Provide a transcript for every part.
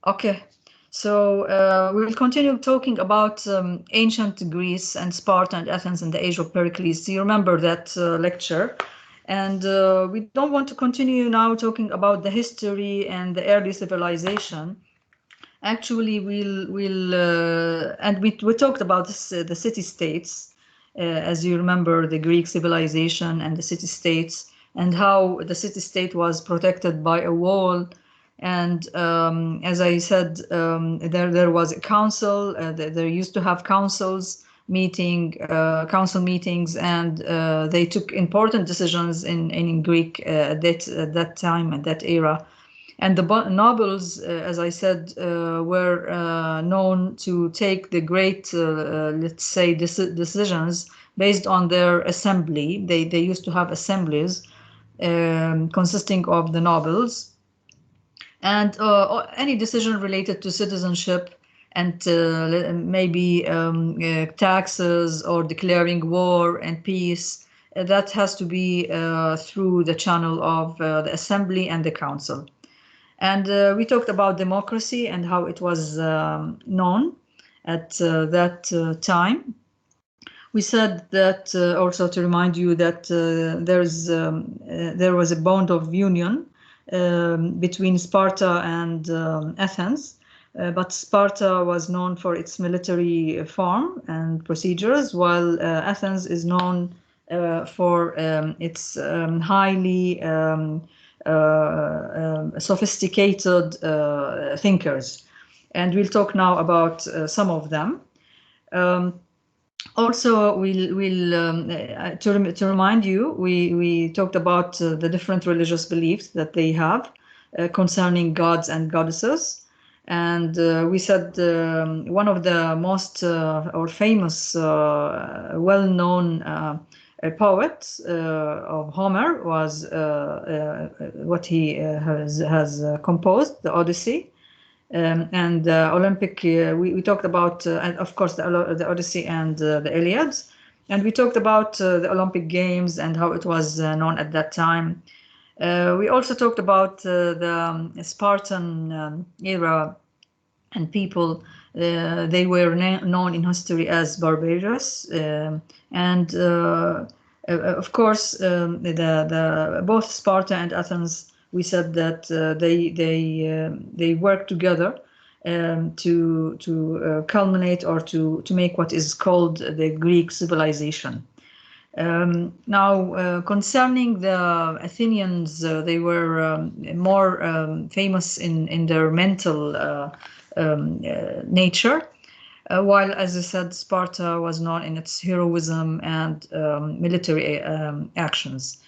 Okay, so we will continue talking about ancient Greece and Sparta and Athens and the Age of Hercules. Do you remember that lecture? And we don't want to continue now talking about the history and the early civilization. Actually, we talked about this, the city-states, as you remember, the Greek civilization and the city-states, and how the city-state was protected by a wall. And as I said, there was a council. There used to have council meetings, and they took important decisions in Greek at that time, at that era. And the nobles, as I said, were known to take the great, let's say, decisions based on their assembly. They used to have assemblies consisting of the nobles, and any decision related to citizenship and maybe taxes or declaring war and peace, that has to be through the channel of the assembly and the council. And we talked about democracy and how it was known at that time. We said that also to remind you that there was a bond of union between Sparta and Athens, but Sparta was known for its military form and procedures, while Athens is known for its highly sophisticated thinkers. And we'll talk now about some of them. Also, to remind you, we talked about the different religious beliefs that they have concerning gods and goddesses. And we said one of the most or famous, well-known poet of Homer was what he has composed, the Odyssey. And the Olympic, we talked about, and of course, the Odyssey and the Iliad. And we talked about the Olympic Games and how it was known at that time. We also talked about the Spartan era and people. They were known in history as barbarous. And of course, both Sparta and Athens, we said that they work together to culminate or to make what is called the Greek civilization. Now, concerning the Athenians, they were more famous in their mental nature, while, as I said, Sparta was known in its heroism and military actions.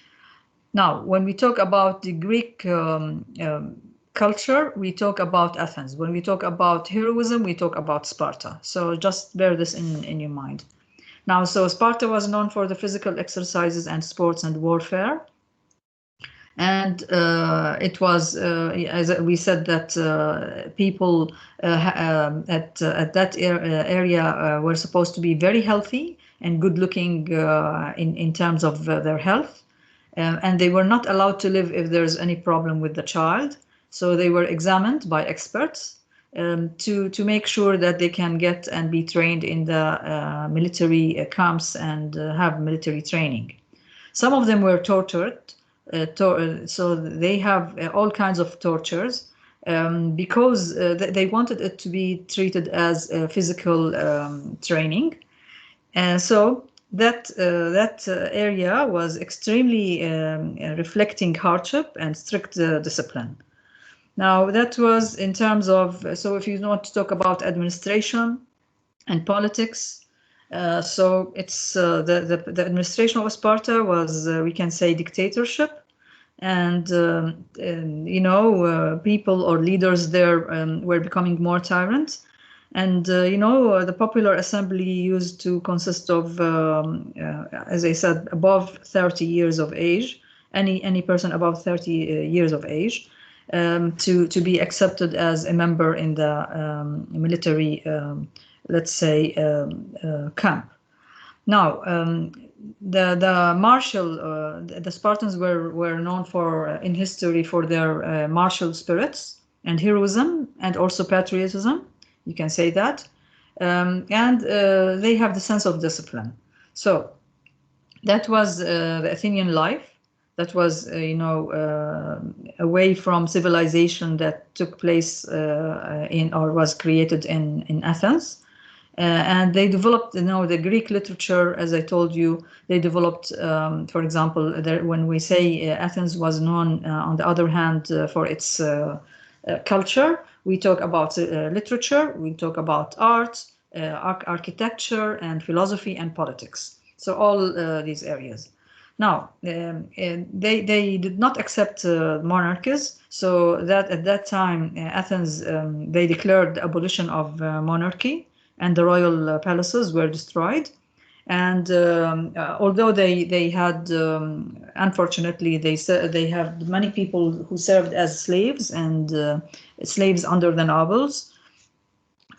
Now, when we talk about the Greek culture, we talk about Athens. When we talk about heroism, we talk about Sparta. So just bear this in your mind. Now, so Sparta was known for the physical exercises and sports and warfare. And it was, as we said, that people at that area were supposed to be very healthy and good looking in terms of their health. And they were not allowed to live if there's any problem with the child. So they were examined by experts to make sure that they can get and be trained in the military camps and have military training. Some of them were tortured. So they have all kinds of tortures because they wanted it to be treated as physical training. So that area was extremely reflecting hardship and strict discipline. Now, that was in terms of, so if you want to talk about administration and politics, so it's the administration of Sparta was, we can say, dictatorship. And, people or leaders there were becoming more tyrant. And, the popular assembly used to consist of, as I said, above 30 years of age, any person above 30 years of age, to be accepted as a member in the military, let's say, camp. Now, the martial, the Spartans were known for in history for their martial spirits, and heroism, and also patriotism. You can say that. And they have the sense of discipline. So that was the Athenian life. That was, away from civilization that took place in or was created in Athens. And they developed, the Greek literature, as I told you, they developed, for example, when we say Athens was known, on the other hand, for its culture, we talk about literature, we talk about art, architecture, and philosophy and politics. So all these areas. Now, they did not accept monarchies, so that at that time, Athens, they declared the abolition of monarchy, and the royal palaces were destroyed. And although they had, unfortunately, they have many people who served as slaves, and slaves under the nobles.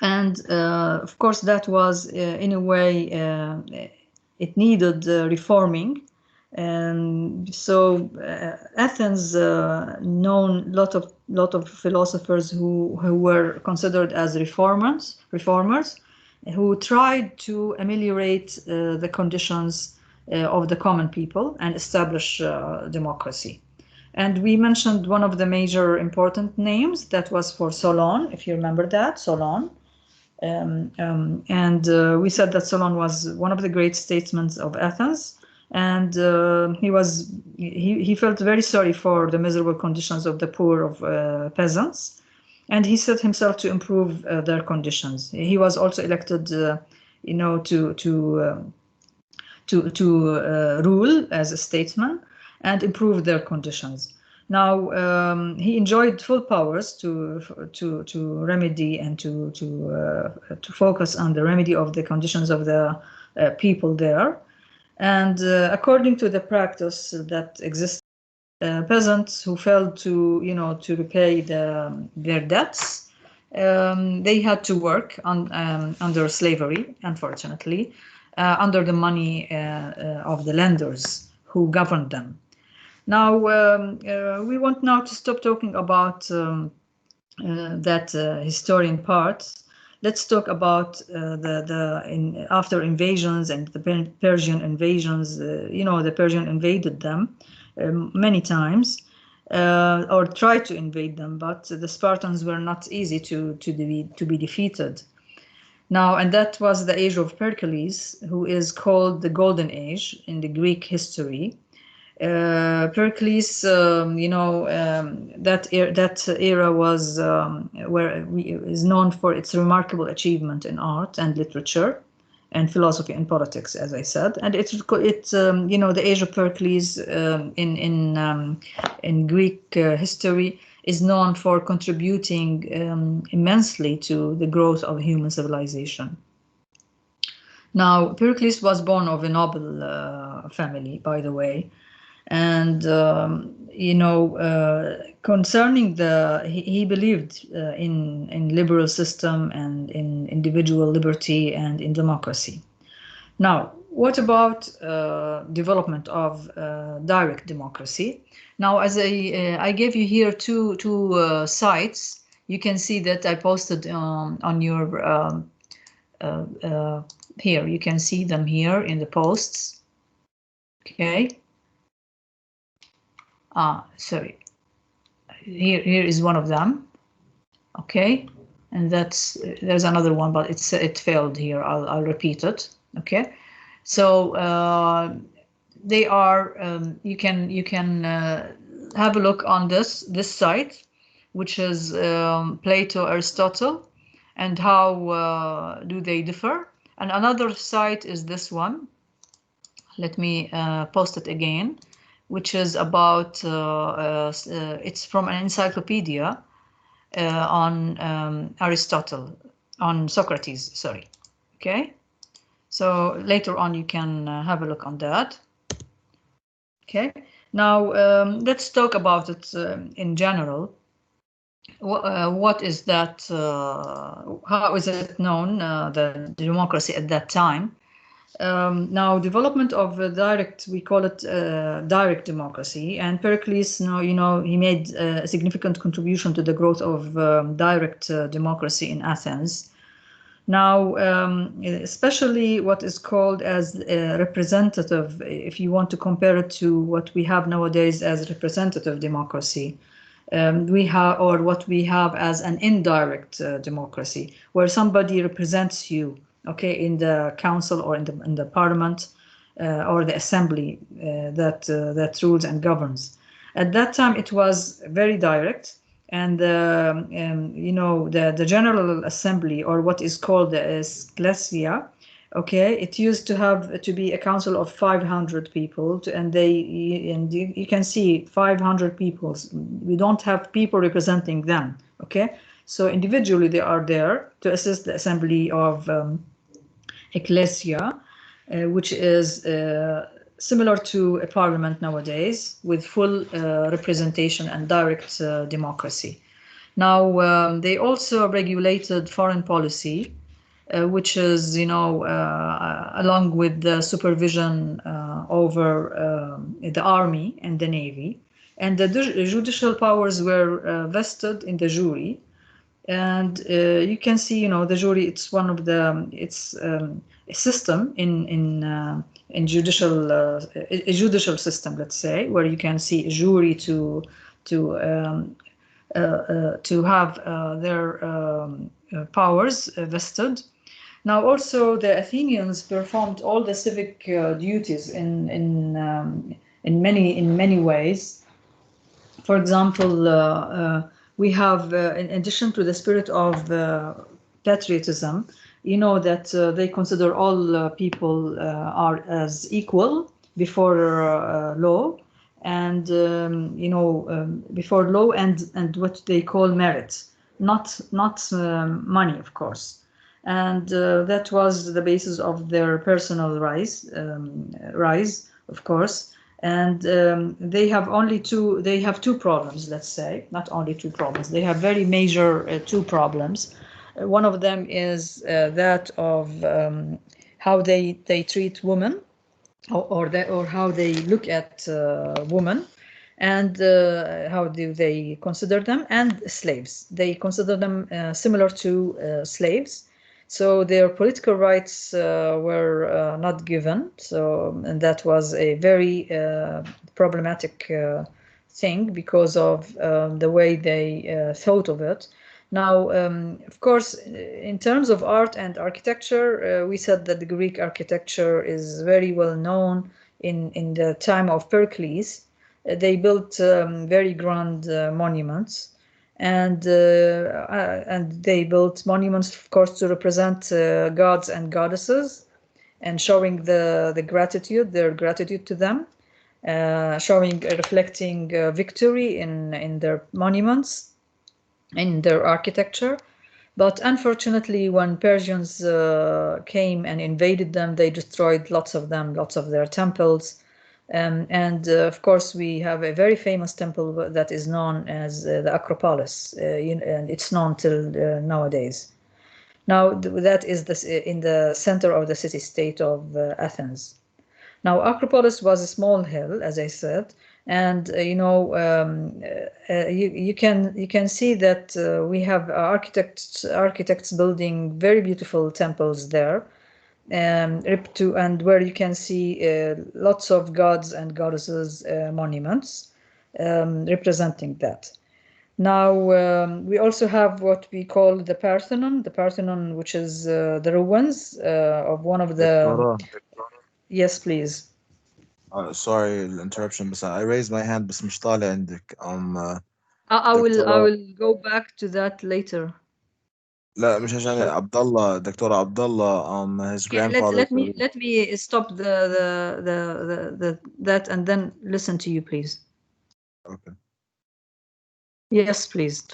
And of course, that was in a way, it needed reforming. And so Athens known lot of philosophers who were considered as reformers, who tried to ameliorate the conditions of the common people and establish democracy. And we mentioned one of the major important names, that was for Solon, if you remember that, Solon. And we said that Solon was one of the great statesmen of Athens, and he felt very sorry for the miserable conditions of the poor of peasants, and he set himself to improve their conditions. He was also elected, to rule as a statesman and improve their conditions. Now, he enjoyed full powers to remedy and to focus on the remedy of the conditions of the people there. And according to the practice that exists, peasants who failed to repay their debts, they had to work under slavery, unfortunately, under the money of the lenders who governed them. Now, we want now to stop talking about that historian part. Let's talk about after invasions and the Persian invasions. The Persian invaded them many times, or tried to invade them, but the Spartans were not easy to be defeated. Now, and that was the Age of Hercules, who is called the Golden Age in the Greek history. Hercules, that era was is known for its remarkable achievement in art and literature, and philosophy and politics, as I said. And the Age of Hercules in Greek history is known for contributing immensely to the growth of human civilization. Now, Hercules was born of a noble family, by the way. And concerning he believed in liberal system and in individual liberty and in democracy. Now, what about development of direct democracy? Now, as I gave you here two sites, you can see that I posted on your here. You can see them here in the posts. Okay. Sorry. Here is one of them. Okay, and there's another one, but it failed here. I'll repeat it. Okay, so they are. You can have a look on this site, which is Plato, Aristotle, and how do they differ. And another site is this one. Let me post it again, which is about, it's from an encyclopedia on Aristotle, on Socrates, sorry. Okay, so later on you can have a look on that. Okay, now let's talk about it in general. What is that, how is it known, the democracy at that time? Now, development of direct, we call it direct democracy, and Pericles, he made a significant contribution to the growth of direct democracy in Athens. Now, especially what is called as representative, if you want to compare it to what we have nowadays as representative democracy, we have, or what we have as an indirect democracy, where somebody represents you, okay, in the council or in the parliament or the assembly that rules and governs. At that time, it was very direct, and the General Assembly, or what is called the ecclesia, okay, it used to have to be a council of 500 people, and you can see 500 people. We don't have people representing them, okay? So individually they are there to assist the assembly of ecclesia, which is similar to a parliament nowadays, with full representation and direct democracy. Now, they also regulated foreign policy, which is, along with the supervision over the army and the navy. And the judicial powers were vested in the jury. And you can see, the jury, it's one of the, it's a system in judicial, a judicial system, let's say, where you can see a jury to have their powers vested. Now, also the Athenians performed all the civic duties in many ways. For example, we have, in addition to the spirit of patriotism, that they consider all people are as equal before law, and before law and what they call merit, not money, of course. And that was the basis of their personal rise, of course. And they have two problems, let's say, not only two problems. They have very major two problems. One of them is that of how they treat women, or how they look at women, and how do they consider them, and slaves. They consider them similar to slaves. So their political rights were not given. And that was a very problematic thing because of the way they thought of it. Now, of course, in terms of art and architecture, we said that the Greek architecture is very well known in the time of Pericles. They built very grand monuments. And they built monuments, of course, to represent gods and goddesses, and showing their gratitude to them, reflecting victory in their monuments, in their architecture. But unfortunately, when Persians came and invaded them, they destroyed lots of their temples. And of course, we have a very famous temple that is known as the Acropolis, and it's known till nowadays. Now, that is in the center of the city-state of Athens. Now, Acropolis was a small hill, as I said, and you can see that we have architects building very beautiful temples there. And where you can see lots of gods and goddesses monuments representing that. Now, we also have what we call the Parthenon, which is the ruins of one of the... Yes, please. Sorry the interruption, but I raised my hand بس مش طالع عندك. I will go back to that later. لا مش عشان عبد الله دكتور عبد الله his grandfather. Let me stop that and then listen to you, please. Okay. Yes, please.